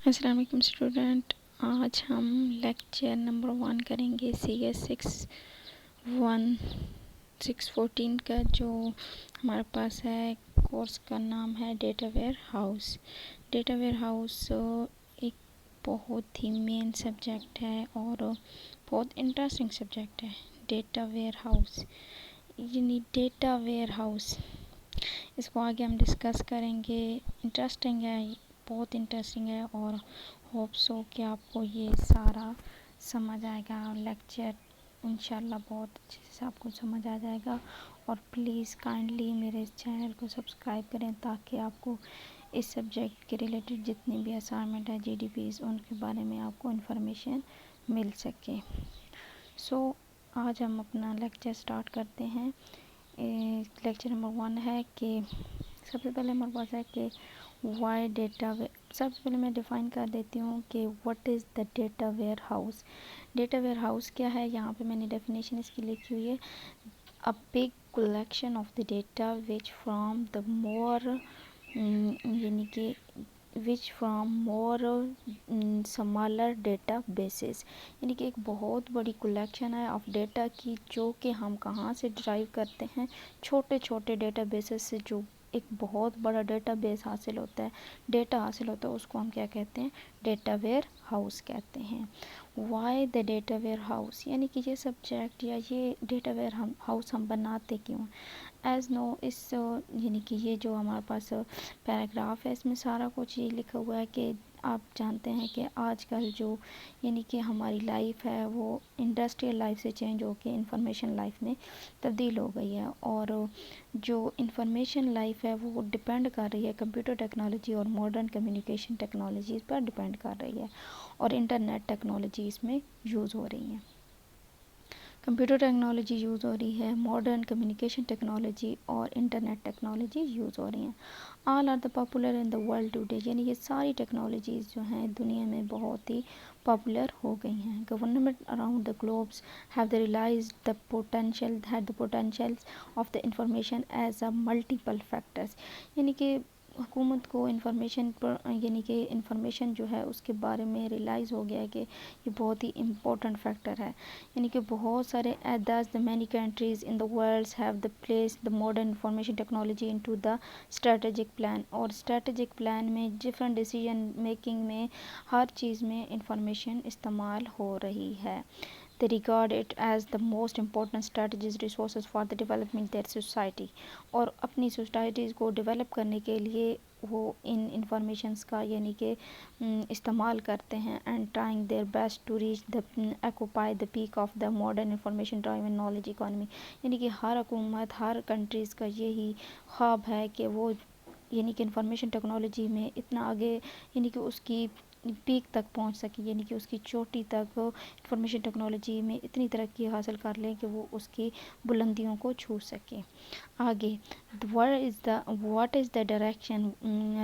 السلام علیکم اسٹوڈنٹ، آج ہم لیکچر نمبر 1 کریں گے سی ایس 614 کا، جو ہمارے پاس ہے۔ کورس کا نام ہے data where house. Data where house ایک بہت ہی مین سبجیکٹ ہے اور بہت انٹرسٹنگ سبجیکٹ ہے۔ ڈیٹا ویئر ہاؤس یعنی ڈیٹا ویئر ہاؤس، اس کو آگے ہم ڈسکس کریں گے۔ انٹرسٹنگ ہے، بہت انٹرسٹنگ ہے، اور ہوپ سو کہ آپ کو یہ سارا سمجھ آئے گا۔ لیکچر انشاءاللہ بہت اچھے سے آپ کو سمجھ آ جائے گا، اور پلیز کائنڈلی میرے اس چینل کو سبسکرائب کریں تاکہ آپ کو اس سبجیکٹ کے ریلیٹڈ جتنی بھی اسائنمنٹ ہے جی ڈی پیز ان کے بارے میں آپ کو انفارمیشن مل سکے۔ آج ہم اپنا لیکچر سٹارٹ کرتے ہیں۔ لیکچر نمبر 1 ہے کہ سب سے پہلے ہمارے پاس ہے کہ وائی ڈیٹا سب سے پہلے میں ڈیفائن کر دیتی ہوں کہ what is the data where house. Data where house کیا ہے؟ یہاں پہ میں نے ڈیفینیشن اس کی لکھی ہوئی ہے۔ A big collection of the data which from smaller data bases، یعنی کہ ایک بہت بڑی کلیکشن ہے آف ڈیٹا کی، جو کہ ہم کہاں سے ڈرائیو کرتے ہیں؟ چھوٹے چھوٹے ڈیٹا بیسز سے۔ جو ایک بہت بڑا ڈیٹا بیس حاصل ہوتا ہے، ڈیٹا حاصل ہوتا ہے، اس کو ہم کیا کہتے ہیں؟ ڈیٹا ویئر ہاؤس کہتے ہیں۔ Why the data where house, یعنی کہ یہ سبجیکٹ یا یہ ڈیٹا ویئر ہاؤس ہم بناتے کیوں؟ ایز نو یعنی کہ یہ جو ہمارے پاس پیراگراف ہے، اس میں سارا کچھ یہ لکھا ہوا ہے کہ آپ جانتے ہیں کہ آج کل جو یعنی کہ ہماری لائف ہے وہ انڈسٹریل لائف سے چینج ہو کے انفارمیشن لائف میں تبدیل ہو گئی ہے، اور جو انفارمیشن لائف ہے وہ ڈپینڈ کر رہی ہے کمپیوٹر ٹیکنالوجی اور ماڈرن کمیونیکیشن ٹیکنالوجیز پر ڈپینڈ کر رہی ہے، اور انٹرنیٹ ٹیکنالوجی اس میں یوز ہو رہی ہیں۔ کمپیوٹر ٹیکنالوجی یوز ہو رہی ہے، ماڈرن کمیونیکیشن ٹیکنالوجی اور انٹرنیٹ ٹیکنالوجی یوز ہو رہی ہیں۔ All are the popular in the world today, یعنی یہ ساری ٹیکنالوجیز جو ہیں دنیا میں بہت ہی پاپولر ہو گئی ہیں۔ Government around the Globes have the ریلائزڈ the potential of the information as a multiple factors, یعنی کہ حکومت کو انفارمیشن پر یعنی کہ انفارمیشن جو ہے اس کے بارے میں ریلائز ہو گیا ہے کہ یہ بہت ہی امپورٹنٹ فیکٹر ہے، یعنی کہ بہت سارے the many countries in the world have the place the modern information technology into the strategic plan, اور اسٹریٹجک پلان میں ڈفرینٹ ڈیسیجن میکنگ میں ہر چیز میں انفارمیشن استعمال ہو رہی ہے۔ They regard it as the most important strategies resources for the development their society، اور اپنی سوسائٹیز کو ڈیولپ کرنے کے لیے وہ ان انفارمیشنز کا یعنی کہ استعمال کرتے ہیں، and trying their best to reach the occupy the peak of the modern information driven knowledge economy, یعنی کہ ہر حکومت ہر کنٹریز کا یہی خواب ہے کہ وہ یعنی کہ انفارمیشن ٹیکنالوجی میں اتنا آگے یعنی کہ اس کی پیک تک پہنچ سکے، یعنی کہ اس کی چوٹی تک انفارمیشن ٹیکنالوجی میں اتنی ترقی حاصل کر لیں کہ وہ اس کی بلندیوں کو چھو سکے۔ آگے what is the direction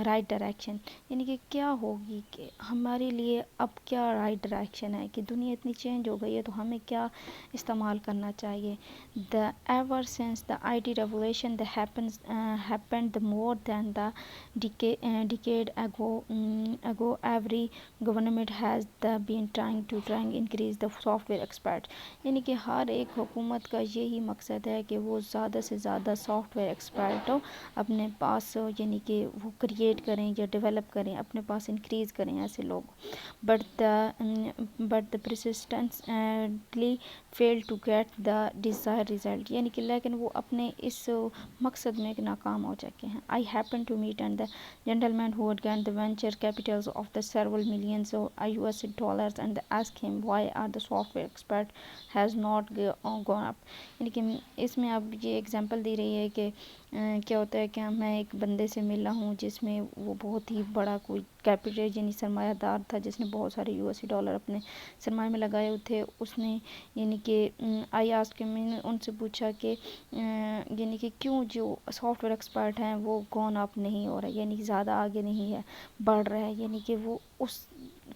right direction, یعنی کہ کیا ہوگی کہ ہمارے لیے اب کیا رائٹ ڈائریکشن ہے کہ دنیا اتنی چینج ہو گئی ہے تو ہمیں کیا استعمال کرنا چاہیے۔ The ever since the I T revolution the happened more than the decade ago every government has been trying to increase the software expert، یعنی کہ ہر ایک حکومت کا یہی مقصد ہے کہ وہ زیادہ سے زیادہ سافٹ ویئر ایکسپرٹ اپنے پاس یعنی کہ وہ کریٹ کریں یا ڈیولپ کریں، اپنے پاس انکریز کریں ایسے لوگ۔ But the persistently fail to get the desired result، یعنی کہ لیکن وہ اپنے اس مقصد میں ناکام ہو چکے ہیں۔ I happen to meet the gentleman who had gained the venture capitals of the several millions of US dollars and asked him why are the software expert has not gone up، یعنی کہ اس میں اب یہ example دی رہی ہے کہ کیا ہوتا ہے کہ میں ایک بندے سے ملا ہوں جس میں وہ بہت ہی بڑا کوئی کیپٹل یعنی سرمایہ دار تھا، جس نے بہت سارے US ڈالر اپنے سرمایہ میں لگائے ہوئے تھے۔ اس نے یعنی کہ میں نے ان سے پوچھا کہ یعنی کہ کیوں جو سافٹ ویئر ایکسپرٹ ہیں وہ گون اپ نہیں ہو رہا، یعنی زیادہ آگے نہیں ہے، بڑھ رہا ہے، یعنی کہ وہ اس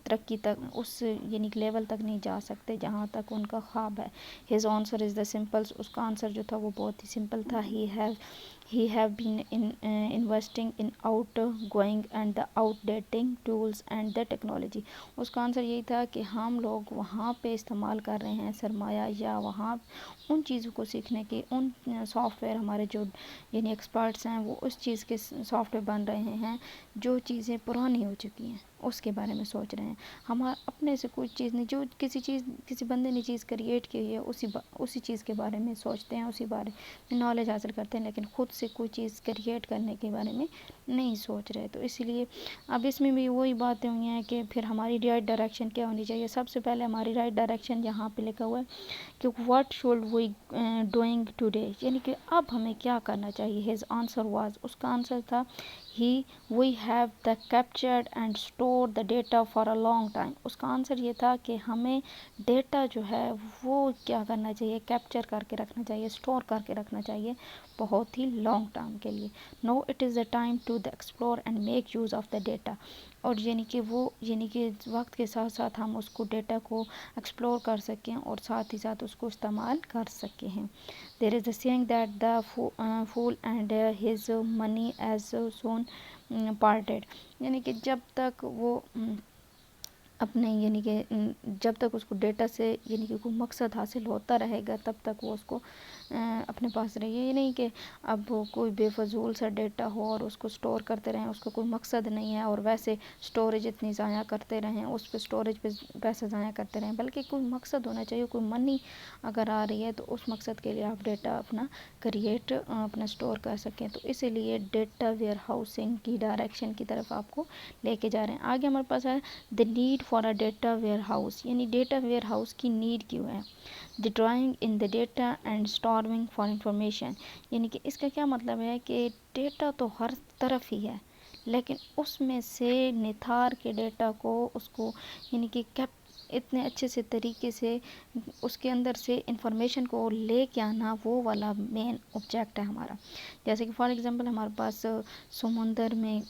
ترقی تک اس یعنی کہ لیول تک نہیں جا سکتے جہاں تک ان کا خواب ہے. His answer is the simple. اس کا آنسر جو تھا وہ بہت ہی سمپل تھا. He have been investing in outgoing and the outdating tools and the technology. اس کا آنسر یہی تھا کہ ہم لوگ وہاں پہ استعمال کر رہے ہیں سرمایہ یا وہاں ان چیزوں کو سیکھنے کی. ان سافٹ ویئر ہمارے جو یعنی ایکسپرٹس ہیں وہ اس چیز کے سافٹ ویئر بن رہے ہیں جو چیزیں پرانی ہو چکی ہیں اس کے بارے میں سوچ رہے ہیں. ہم اپنے سے کوئی چیز نہیں, جو کسی بندے نے چیز کریٹ کی ہے اسی چیز کے بارے میں سوچتے ہیں, اسی بارے میں نالج حاصل کرتے ہیں, لیکن خود سے کوئی چیز کریٹ کرنے کے بارے میں نہیں سوچ رہے. تو اسی لیے اب اس میں بھی وہی باتیں ہوئی ہیں کہ پھر ہماری رائٹ ڈائریکشن کیا ہونی چاہیے. سب سے پہلے ہماری رائٹ ڈائریکشن یہاں پہ لکھا ہوا ہے کہ what should we doing today, یعنی کہ اب ہمیں کیا کرنا چاہیے. ہز آنسر واز, اس کا آنسر تھا we have the captured and stored the data for a long time. اس کا آنسر یہ تھا کہ ہمیں ڈیٹا جو ہے وہ کیا کرنا چاہیے, کیپچر کر کے رکھنا چاہیے, اسٹور کر کے رکھنا چاہیے بہت ہی لانگ ٹائم کے لیے. Now it is the time to the explore and make use of the data. اور یعنی کہ وقت کے ساتھ ساتھ ہم اس کو ڈیٹا کو ایکسپلور کر سکیں اور ساتھ ہی ساتھ اس کو استعمال کر سکے ہیں. There is a saying that the fool and his money as soon parted. یعنی کہ جب تک وہ اپنے یعنی کہ جب تک اس کو ڈیٹا سے یعنی کہ کوئی مقصد حاصل ہوتا رہے گا تب تک وہ اس کو اپنے پاس رہے. یہ نہیں کہ اب کوئی بے فضول سا ڈیٹا ہو اور اس کو سٹور کرتے رہیں, اس کا کوئی مقصد نہیں ہے اور ویسے سٹوریج اتنی ضائع کرتے رہیں, اس پہ سٹوریج پہ پیسے ضائع کرتے رہیں, بلکہ کوئی مقصد ہونا چاہیے. کوئی منی اگر آ رہی ہے تو اس مقصد کے لیے آپ ڈیٹا اپنا کریٹ اپنا سٹور کر سکیں. تو اسی لیے ڈیٹا ویئر ہاؤسنگ کی ڈائریکشن کی طرف آپ کو لے کے جا رہے ہیں. آگے ہمارے پاس ہے the need for a data where house, یعنی ڈیٹا ویئر ہاؤس کی نیڈ کیوں ہے. دی drawing in the data and storing for information, یعنی کہ اس کا کیا مطلب ہے کہ ڈیٹا تو ہر طرف ہی ہے لیکن اس میں سے نتھار کے ڈیٹا کو اس کو یعنی کہ اتنے اچھے سے طریقے سے اس کے اندر سے انفارمیشن کو لے کے آنا, وہ والا مین آبجیکٹ ہے ہمارا. جیسے کہ فار ایگزامپل ہمارے پاس سمندر میں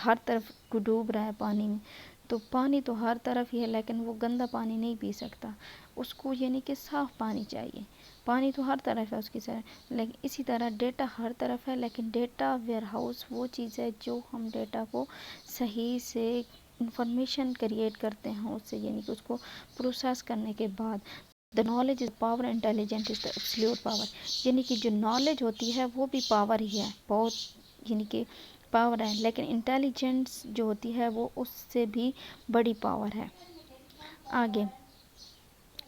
ہر طرف کو ڈوب رہا ہے پانی میں, تو پانی تو ہر طرف ہی ہے لیکن وہ گندا پانی نہیں پی سکتا, اس کو یعنی کہ صاف پانی چاہیے. پانی تو ہر طرف ہے اس کی طرح, لیکن اسی طرح ڈیٹا ہر طرف ہے لیکن ڈیٹا ویئر ہاؤس وہ چیز ہے جو ہم ڈیٹا کو صحیح سے انفارمیشن کریٹ کرتے ہیں اس سے, یعنی کہ اس کو پروسیس کرنے کے بعد. The knowledge is power, intelligent is the absolute power, یعنی کہ جو نالج ہوتی ہے وہ بھی پاور ہی ہے, بہت یعنی کہ پاور ہے, لیکن انٹیلیجنس جو ہوتی ہے وہ اس سے بھی بڑی پاور ہے. آگے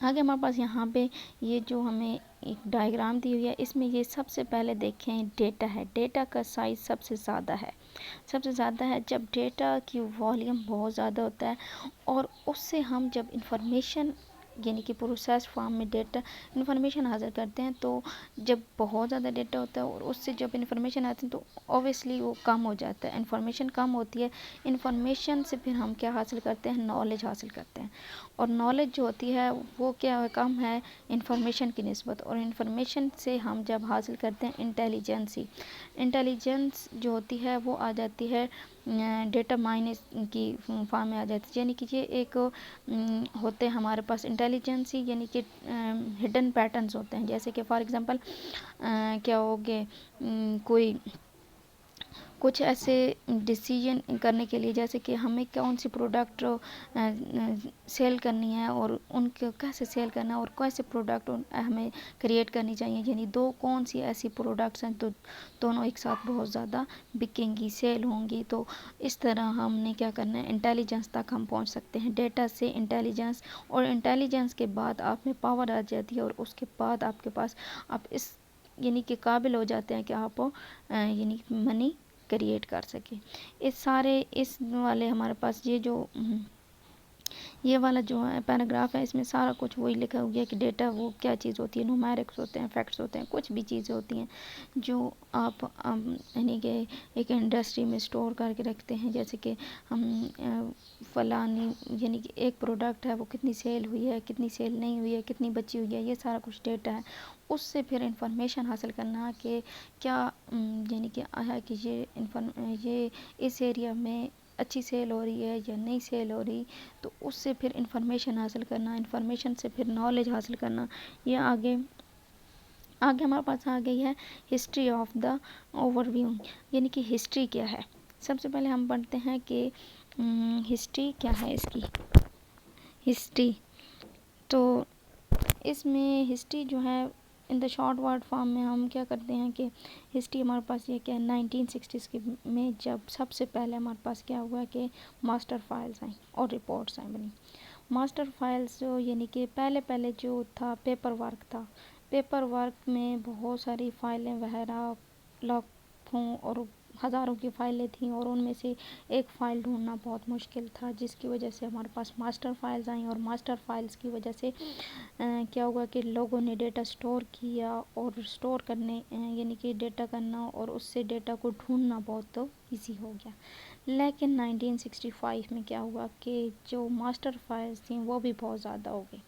ہمارے پاس یہاں پہ یہ جو ہمیں ایک ڈائیگرام دی ہوئی ہے, اس میں یہ سب سے پہلے دیکھیں ڈیٹا ہے. ڈیٹا کا سائز سب سے زیادہ ہے جب ڈیٹا کی والیوم بہت زیادہ ہوتا ہے اور اس سے ہم جب انفارمیشن یعنی کہ پروسیس فارم میں ڈیٹا انفارمیشن حاصل کرتے ہیں, تو جب بہت زیادہ ڈیٹا ہوتا ہے اور اس سے جب انفارمیشن آتی ہے تو اوبیسلی وہ کم ہو جاتا ہے, انفارمیشن کم ہوتی ہے. انفارمیشن سے پھر ہم کیا حاصل کرتے ہیں, نالج حاصل کرتے ہیں, اور نالج جو ہوتی ہے وہ کیا کم ہے انفارمیشن کی نسبت, اور انفارمیشن سے ہم جب حاصل کرتے ہیں انٹیلیجنس جو ہوتی ہے وہ آ جاتی ہے ڈیٹا مائنس کی فارم میں آ جاتی ہے. یعنی کہ یہ ایک ہوتے ہیں ہمارے پاس انٹیلیجنس ہی, یعنی کہ ہڈن پیٹرنز ہوتے ہیں. جیسے کہ فار ایگزامپل کیا ہوگے کوئی کچھ ایسے ڈیسیجن کرنے کے لیے, جیسے کہ ہمیں کون سی پروڈکٹ سیل کرنی ہے اور ان کو کیسے سیل کرنا ہے اور کیسے پروڈکٹ ہمیں کریٹ کرنی چاہیے, یعنی کون سی ایسی پروڈکٹس ہیں تو دونوں ایک ساتھ بہت زیادہ بکیں گی, سیل ہوں گی. تو اس طرح ہم نے کیا کرنا ہے, انٹیلیجنس تک ہم پہنچ سکتے ہیں ڈیٹا سے انٹیلیجنس, اور انٹیلیجنس کے بعد آپ میں پاور آ جاتی ہے, اور اس کے بعد آپ کے پاس آپ اس یعنی کہ قابل ہو جاتے ہیں کہ آپ یعنی منی کریٹ کر سکیں. اس والے ہمارے پاس یہ والا جو ہے پیراگراف ہے, اس میں سارا کچھ وہی لکھا ہو گیا کہ ڈیٹا وہ کیا چیز ہوتی ہے. نومیرکس ہوتے ہیں, فیکٹس ہوتے ہیں, کچھ بھی چیزیں ہوتی ہیں جو آپ یعنی کہ ایک انڈسٹری میں سٹور کر کے رکھتے ہیں. جیسے کہ ہم فلانی یعنی کہ ایک پروڈکٹ ہے وہ کتنی سیل ہوئی ہے, کتنی سیل نہیں ہوئی ہے, کتنی بچی ہوئی ہے, یہ سارا کچھ ڈیٹا ہے. اس سے پھر انفارمیشن حاصل کرنا کہ کیا یعنی کہ آیا کہ یہ اس ایریا میں اچھی سیل ہو رہی ہے یا نہیں سیل ہو رہی، تو اس سے پھر انفارمیشن حاصل کرنا، انفارمیشن سے پھر نالج حاصل کرنا. یہ آگے ہمارے پاس آ گئی ہے history of the overview, یعنی کہ ہسٹری کیا ہے. سب سے پہلے ہم پڑھتے ہیں کہ ہسٹری کیا ہے. اس کی ہسٹری تو اس میں ہسٹری جو ہے ان دا شارٹ ورڈ فارم میں ہم کیا کرتے ہیں کہ ہسٹری ہمارے پاس یہ کہ 1960s میں جب سب سے پہلے ہمارے پاس کیا ہوا کہ ماسٹر فائلز آئیں اور رپورٹس آئیں بنی. ماسٹر فائلز جو یعنی کہ پہلے جو تھا پیپر ورک تھا. پیپر ورک میں بہت ساری فائلیں وغیرہ لاکھوں اور ہزاروں کی فائلیں تھیں اور ان میں سے ایک فائل ڈھونڈنا بہت مشکل تھا، جس کی وجہ سے ہمارے پاس ماسٹر فائلز آئیں. اور ماسٹر فائلز کی وجہ سے کیا ہوا کہ لوگوں نے ڈیٹا سٹور کیا اور سٹور کرنے یعنی کہ ڈیٹا کرنا اور اس سے ڈیٹا کو ڈھونڈنا بہت ایزی ہو گیا. لیکن 1965 میں کیا ہوا کہ جو ماسٹر فائلز تھیں وہ بھی بہت زیادہ ہو گئی.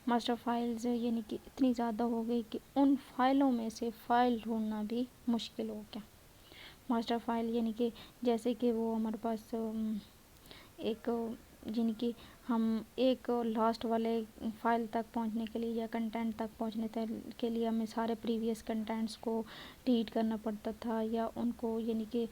ماسٹر فائلز یعنی کہ اتنی زیادہ ہو گئی کہ ان فائلوں میں سے فائل ڈھونڈنا بھی مشکل ہو گیا. ماسٹر فائل یعنی کہ جیسے کہ وہ ہمارے پاس ایک یعنی کہ ہم ایک لاسٹ والے فائل تک پہنچنے کے لیے یا کنٹینٹ تک پہنچنے کے لیے ہمیں سارے پریویس کنٹینٹس کو ڈیلیٹ کرنا پڑتا تھا، یا ان کو یعنی کہ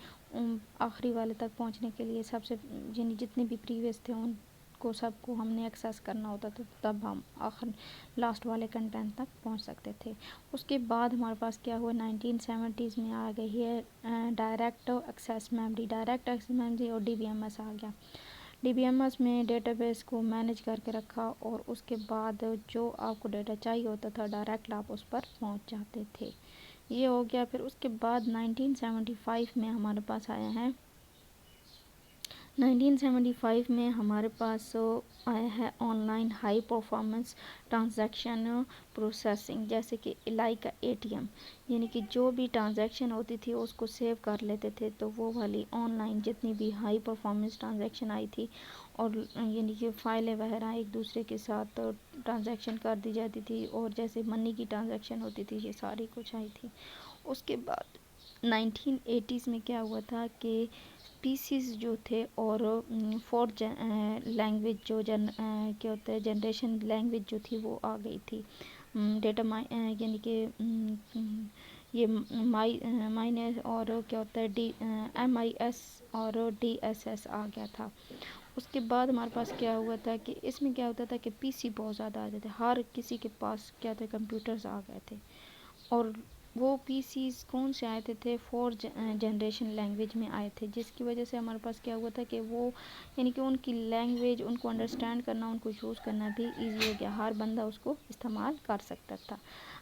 آخری والے تک پہنچنے کے لیے سب سے یعنی جتنے بھی پریویس تھے ان کو سب کو ہم نے ایکسیس کرنا ہوتا تھا، تب ہم آخر لاسٹ والے کنٹینٹ تک پہنچ سکتے تھے. اس کے بعد ہمارے پاس کیا ہوا 1970s میں آ گئی ہے direct access memory. Direct access memory اور DBMS آ گیا. DBMS میں ڈیٹا بیس کو مینیج کر کے رکھا اور اس کے بعد جو آپ کو ڈیٹا چاہیے ہوتا تھا ڈائریکٹ آپ اس پر پہنچ جاتے تھے. یہ ہو گیا. پھر اس کے بعد 1975 میں ہمارے پاس آیا ہے 1975 میں ہمارے پاس آیا ہے on line high performance transaction processing, جیسے کہ لائک ATM، یعنی کہ جو بھی ٹرانزیکشن ہوتی تھی اس کو سیو کر لیتے تھے. تو وہ والی آن لائن جتنی بھی ہائی پرفارمنس ٹرانزیکشن آئی تھی اور یعنی کہ فائلیں وغیرہ ایک دوسرے کے ساتھ ٹرانزیکشن کر دی جاتی تھی اور جیسے منی کی ٹرانزیکشن ہوتی تھی، یہ ساری کچھ آئی تھی. اس کے بعد 1980s میں کیا ہوا تھا کہ PCs جو تھے اور فورتھ لینگویج جو کیا ہوتا ہے جنریشن لینگویج جو تھی وہ آ گئی تھی. ڈیٹا یعنی کہ یہ مائنس اور کیا ہوتا ہے MIS اور DSS آ گیا تھا. اس کے بعد ہمارے پاس کیا ہوا تھا کہ اس میں کیا ہوتا تھا کہ PC بہت زیادہ آتے تھے، ہر کسی کے پاس کیا تھے کمپیوٹرز آ گئے تھے. اور وہ PCs کون سے آئے تھے 4th جنریشن لینگویج میں آئے تھے، جس کی وجہ سے ہمارے پاس کیا ہوا تھا کہ وہ یعنی کہ ان کی لینگویج ان کو انڈرسٹینڈ کرنا، ان کو یوز کرنا بھی ایزی ہو گیا، ہر بندہ اس کو استعمال کر سکتا تھا.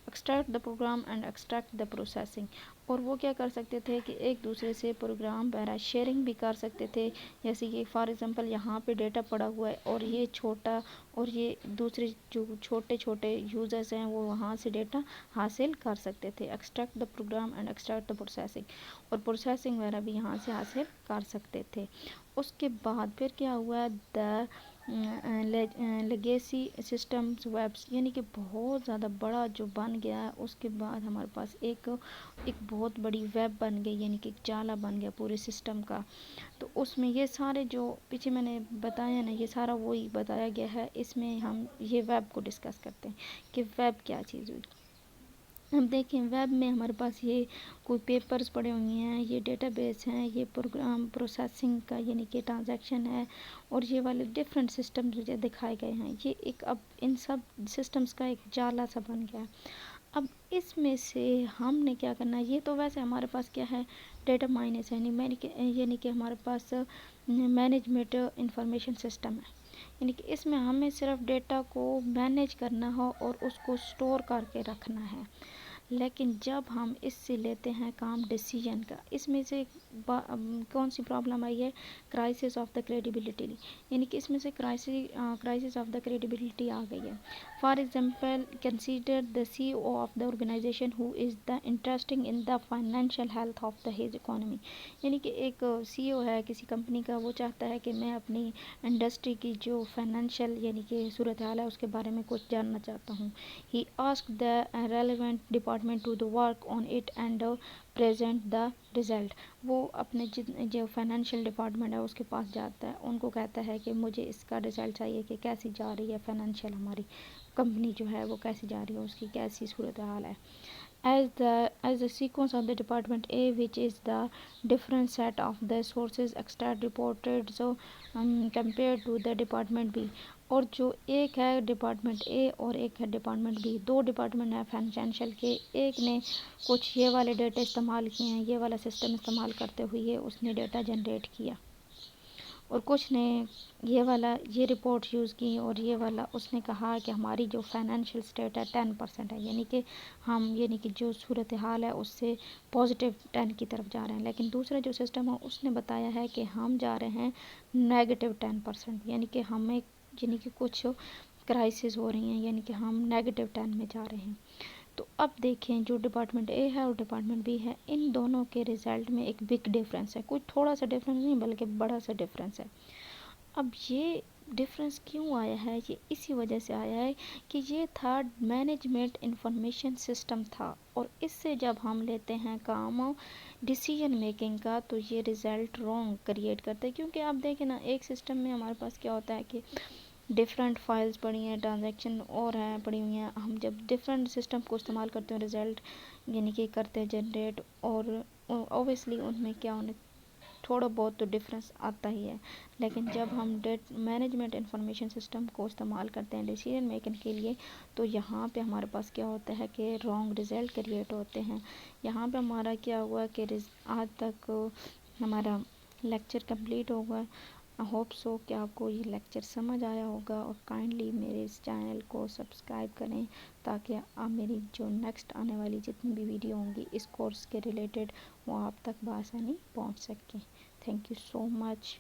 Extract the program and extract the processing, اور وہ کیا کر سکتے تھے کہ ایک دوسرے سے پروگرام وغیرہ شیئرنگ بھی کر سکتے تھے. جیسے کہ فار ایگزامپل یہاں پہ ڈیٹا پڑا ہوا ہے اور یہ چھوٹا اور یہ دوسرے جو چھوٹے یوزرز ہیں وہ وہاں سے ڈیٹا حاصل کر سکتے تھے. Extract the program and extract the processing, اور پروسیسنگ وغیرہ بھی یہاں سے حاصل کر سکتے تھے. اس کے بعد پھر کیا ہوا دا لیگیسی سسٹمز ویبس، یعنی کہ بہت زیادہ بڑا جو بن گیا ہے. اس کے بعد ہمارے پاس ایک بہت بڑی ویب بن گئی، یعنی کہ ایک جالا بن گیا پورے سسٹم کا. تو اس میں یہ سارے جو پیچھے میں نے بتایا نا یہ سارا وہی بتایا گیا ہے. اس میں ہم یہ ویب کو ڈسکس کرتے ہیں کہ ویب کیا چیز ہوئی. ہم دیکھیں ویب میں ہمارے پاس یہ کوئی پیپرز پڑے ہوئے ہیں، یہ ڈیٹا بیس ہیں، یہ پروگرام پروسیسنگ کا یعنی کہ ٹرانزیکشن ہے، اور یہ والے ڈیفرنٹ سسٹم جو دکھائے گئے ہیں. یہ ایک اب ان سب سسٹمز کا ایک جالا سا بن گیا. اب اس میں سے ہم نے کیا کرنا ہے، یہ تو ویسے ہمارے پاس کیا ہے ڈیٹا مائنس ہے، یعنی کہ ہمارے پاس مینجمنٹ انفارمیشن سسٹم ہے. یعنی کہ اس میں ہمیں صرف ڈیٹا کو مینیج کرنا ہو اور اس کو سٹور کر کے رکھنا ہے. لیکن جب ہم اس سے لیتے ہیں کام ڈیسیجن کا، اس میں سے کون سی پرابلم آئی ہے کرائسس آف دا کریڈیبلٹی، یعنی کہ اس میں سے کرائسس آف دا کریڈیبلٹی آ گئی ہے. For example consider the CEO of the organization who is the interesting in the financial health of the his economy. یعنی کہ ایک CEO ہے کسی کمپنی کا، وہ چاہتا ہے کہ میں اپنی انڈسٹری کی جو فائنینشیل یعنی کہ صورتحال ہے اس کے بارے میں کچھ جاننا چاہتا ہوں. He ask the relevant department department to the work on it and present the result. وہ اپنے جو فائنینشیل ڈپارٹمنٹ ہے اس کے پاس جاتا ہے، ان کو کہتا ہے کہ مجھے اس کا رزلٹ چاہیے کہ کیسی جا رہی ہے فائنینشیل، ہماری کمپنی جو ہے وہ کیسی جا رہی ہے، اس کی کیسی صورتحال ہے. As the sequence of the department A, which is the different set of the sources extract reported so compared to the department B. اور جو ایک ہے ڈپارٹمنٹ اے اور ایک ہے ڈپارٹمنٹ بی، دو ڈپارٹمنٹ ہیں فائنینشیل کے، ایک نے کچھ یہ والے ڈیٹا استعمال کیے ہیں، یہ والا سسٹم استعمال کرتے ہوئے اس نے ڈیٹا جنریٹ کیا، اور کچھ نے یہ رپورٹ یوز کی، اور یہ والا اس نے کہا کہ ہماری جو فائنینشیل اسٹیٹ ہے 10% ہے، یعنی کہ جو صورتحال ہے اس سے پازیٹیو 10 کی طرف جا رہے ہیں. لیکن دوسرا جو سسٹم ہے اس نے بتایا ہے کہ ہم جا رہے ہیں نیگیٹو 10%، یعنی کہ کچھ کرائسس ہو رہی ہیں، یعنی کہ ہم نیگیٹو 10 میں جا رہے ہیں. تو اب دیکھیں جو ڈپارٹمنٹ اے ہے اور ڈپارٹمنٹ بی ہے، ان دونوں کے رزلٹ میں ایک بگ ڈیفرنس ہے، کوئی تھوڑا سا ڈیفرنس نہیں بلکہ بڑا سا ڈیفرنس ہے. اب یہ ڈیفرنس کیوں آیا ہے؟ یہ اسی وجہ سے آیا ہے کہ یہ تھا مینجمنٹ انفارمیشن سسٹم تھا، اور اس سے جب ہم لیتے ہیں کام ڈیسیجن میکنگ کا تو یہ رزلٹ رونگ کریٹ کرتے ہیں. کیونکہ آپ دیکھیں نا، ایک سسٹم میں ہمارے پاس کیا ہوتا ہے کہ ڈفرینٹ فائلز پڑی ہیں، ٹرانزیکشن اور ہیں پڑی ہوئی ہیں، ہم جب ڈفرینٹ سسٹم کو استعمال کرتے ہیں رزلٹ یعنی کہ کرتے ہیں جنریٹ، اور اوبیسلی ان میں کیا ہونے تھوڑا بہت تو ڈفرینس آتا ہی ہے. لیکن جب ہم مینجمنٹ انفارمیشن سسٹم کو استعمال کرتے ہیں ڈیسیجن میکنگ کے لیے، تو یہاں پہ ہمارے پاس کیا ہوتا ہے کہ رانگ رزلٹ کریٹ ہوتے ہیں. یہاں پہ ہمارا کیا ہوا کہ آج تک ہمارا لیکچر کمپلیٹ ہوگا. آئی ہوپ سو کہ آپ کو یہ لیکچر سمجھ آیا ہوگا، اور کائنڈلی میرے اس چینل کو سبسکرائب کریں تاکہ آپ میری جو نیکسٹ آنے والی جتنی بھی ویڈیو ہوں گی اس کورس کے ریلیٹڈ وہ آپ تک بآسانی پہنچ سکیں. Thank you so much.